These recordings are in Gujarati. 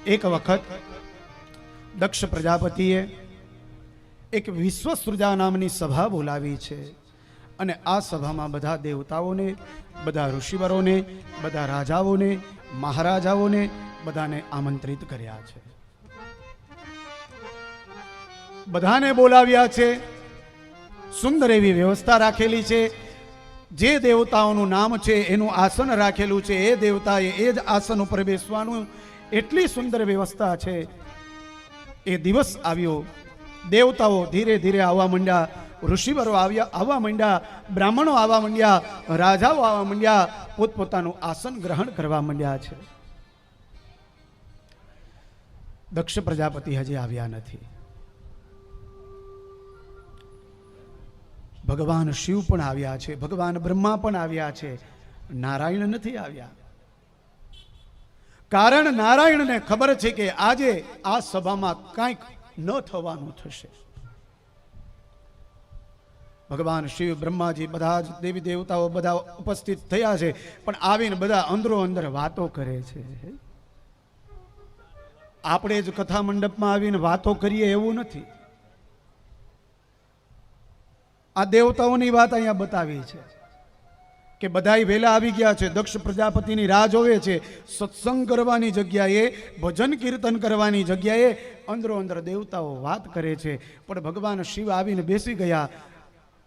એક વખત દક્ષ પ્રજાપતિએ એક વિશ્વસૃજા નામની સભા બોલાવી છે અને આ સભામાં બધા દેવતાઓને, બધા ઋષિવરોને, બધા રાજાઓને, મહારાજાઓને બધાને આમંત્રિત કર્યા છે. બધાને બોલાવ્યા છે. સુંદર એવી વ્યવસ્થા રાખેલી છે. જે દેવતાઓનું નામ છે એનું આસન રાખેલું છે, એ દેવતાએ એ જ આસન ઉપર બેસવાનું. એટલી સુંદર વ્યવસ્થા છે. એ દિવસ આવ્યો. દેવતાઓ ધીરે ધીરે આવવા માંડ્યા, ઋષિવરો આવવા માંડ્યા, બ્રાહ્મણો આવવા માંડ્યા, રાજાઓ આવવા માંડ્યા, પોતપોતાનું આસન ગ્રહણ કરવા માંડ્યા છે. દક્ષ પ્રજાપતિ હજી આવ્યા નથી. ભગવાન શિવ પણ આવ્યા છે, ભગવાન બ્રહ્મા પણ આવ્યા છે, નારાયણ નથી આવ્યા. કારણ નારાયણને ખબર છે કે આજે આ સભામાં કંઈક ન થવાનું થશે. ભગવાન શિવ, બ્રહ્માજી, બધા જ દેવી દેવતાઓ બધા ઉપસ્થિત થયા છે, પણ આવીને બધા અંદરો અંદર વાતો કરે છે. આપણે જ કથા મંડપમાં આવીને વાતો કરીએ એવું નથી. આ દેવતાઓની વાત અહીંયા બતાવી છે કે બધાય વેલા આવી ગયા છે. દક્ષ પ્રજાપતિની રાહ જોવે છે. સત્સંગ કરવાની જગ્યાએ, ભજન કીર્તન કરવાની જગ્યાએ અંદરો અંદર દેવતાઓ વાત કરે છે. પણ ભગવાન શિવ આવીને બેસી ગયા,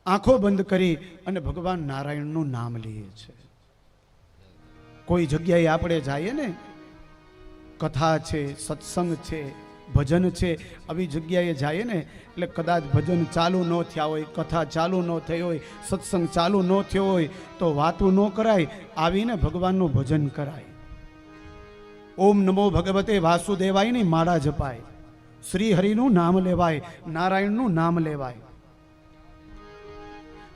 આંખો બંધ કરી અને ભગવાન નારાયણનું નામ લઈએ છે. કોઈ જગ્યાએ આપણે જઈએ ને, કથા છે, સત્સંગ છે, ભજન છે, આવી જગ્યાએ જઈએ ને એટલે કદાચ ભજન ચાલુ ન થયા હોય, કથા ચાલુ ન થઈ હોય, સત્સંગ ચાલુ ન થયો હોય તો વાતું ન કરાય, આવીને ભગવાનનું ભજન કરાય. ઓમ નમો ભગવતે વાસુદેવાય ની માળા જપાય, શ્રી હરિનું નામ લેવાય, નારાયણનું નામ લેવાય.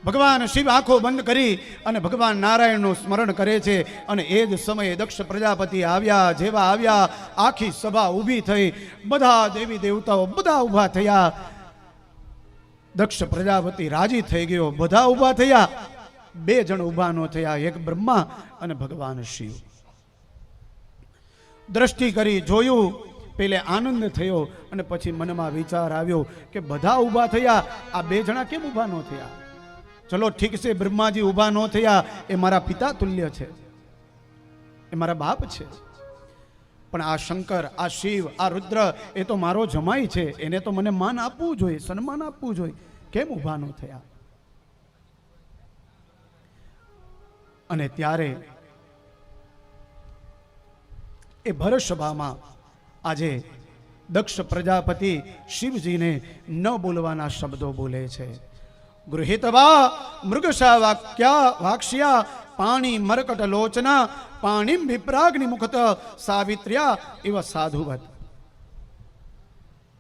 ભગવાન શિવ આંખો બંધ કરી અને ભગવાન નારાયણનું સ્મરણ કરે છે. અને એ જ સમયે દક્ષ પ્રજાપતિ આવ્યા. જેવા આવ્યા આખી સભા ઊભી થઈ, બધા દેવી દેવતાઓ બધા ઊભા થયા. દક્ષ પ્રજાપતિ રાજી થઈ ગયો, બધા ઊભા થયા. બે જણ ઊભા ન થયા, એક બ્રહ્મા અને ભગવાન શિવ. દ્રષ્ટિ કરી, જોયું, પેલે આનંદ થયો અને પછી મનમાં વિચાર આવ્યો કે બધા ઊભા થયા, આ બે જણા કેમ ઊભા ન થયા? ચલો ઠીક છે, બ્રહ્માજી ઊભા ન થયા, એ મારા પિતા તુલ્ય છે, એ મારા બાપ છે. પણ આ શંકર, આ શિવ, આ રુદ્ર, એ તો મારો જમાઈ છે, એને તો મને માન આપવું જોઈએ, સન્માન આપવું જોઈએ, કેમ ઊભા ન થયા? અને ત્યારે એ ભરસભામાં આજે દક્ષ પ્રજાપતિ શિવજીને ન બોલવાના શબ્દો બોલે છે. ગૃહિતવા મૃગશા વાક્યા વાક્ષ્યા પાણી મરકટ લોચના પાણીમ વિપ્રાગ્નિ મુખત સાવિત્ર્યા એવ સાધુવત.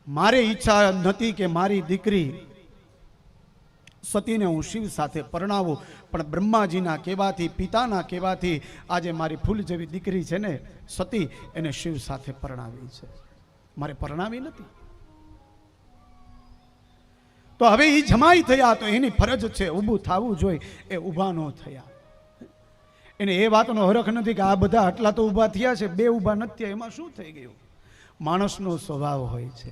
મારી ઈચ્છા નથી કે મારી દીકરી સતીને હું શિવ સાથે પરણાવું, પણ બ્રહ્માજીના કહેવાથી, પિતાના કહેવાથી આજે મારી ફૂલ જેવી દીકરી છે ને સતી, એને શિવ સાથે પરણાવી છે. મારે પરણાવી નથી. તો હવે એ જમાઈ થયા તો એની ફરજ છે ઊભું થવું જોઈએ, એ ઊભા ન થયા. એને એ વાતનો હરખ નથી કે આ બધા આટલા તો ઊભા થયા છે, બે ઊભા નથી થયા, એમાં શું થઈ ગયું? માણસનો સ્વભાવ હોય છે.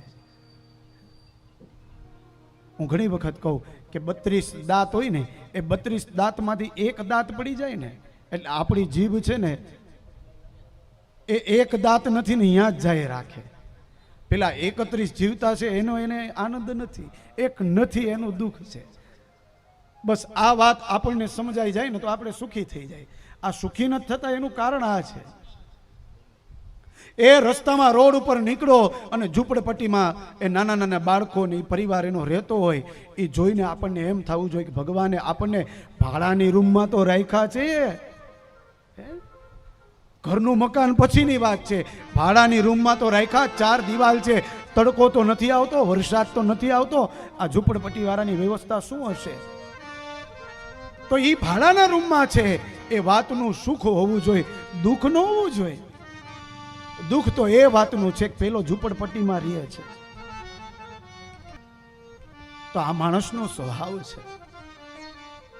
હું ઘણી વખત કહું કે 32 દાંત હોય ને, એ 32 દાંતમાંથી એક દાંત પડી જાય ને એટલે આપણી જીભ છે ને એ એક દાંત નથી ને અહીંયા જ જાય રાખે. પેલા 31 જીવતા છે એનો એને આનંદ નથી, એક નથી એનું દુઃખ છે. બસ આ વાત આપણને સમજાઈ જાય ને તો આપણે સુખી થઈ જાય. આ સુખી નથી થતા એનું કારણ આ છે. એ રસ્તામાં રોડ ઉપર નીકળો અને ઝૂંપડપટ્ટીમાં એ નાના નાના બાળકોની પરિવાર એનો રહેતો હોય, એ જોઈને આપણને એમ થવું જોઈએ કે ભગવાને આપણને ભાડાની રૂમમાં તો રાખ્યા છે. ઘરનું મકાન પછીની વાત છે, ભાડાની રૂમમાં તો રાખ્યા, 4 દિવાલ છે, તડકો તો નથી આવતો, વરસાદ તો નથી આવતો. આ ઝૂંપડપટ્ટી વાળાની વ્યવસ્થા શું હશે? તો એ ભાડાના રૂમમાં છે. એ વાતનું સુખ હોવું જોઈએ, દુઃખ ન હોવું જોઈએ. દુઃખ તો એ વાતનું છે કે પેલો ઝૂંપડપટ્ટીમાં રહે છે. તો આ માણસનો સ્વભાવ છે.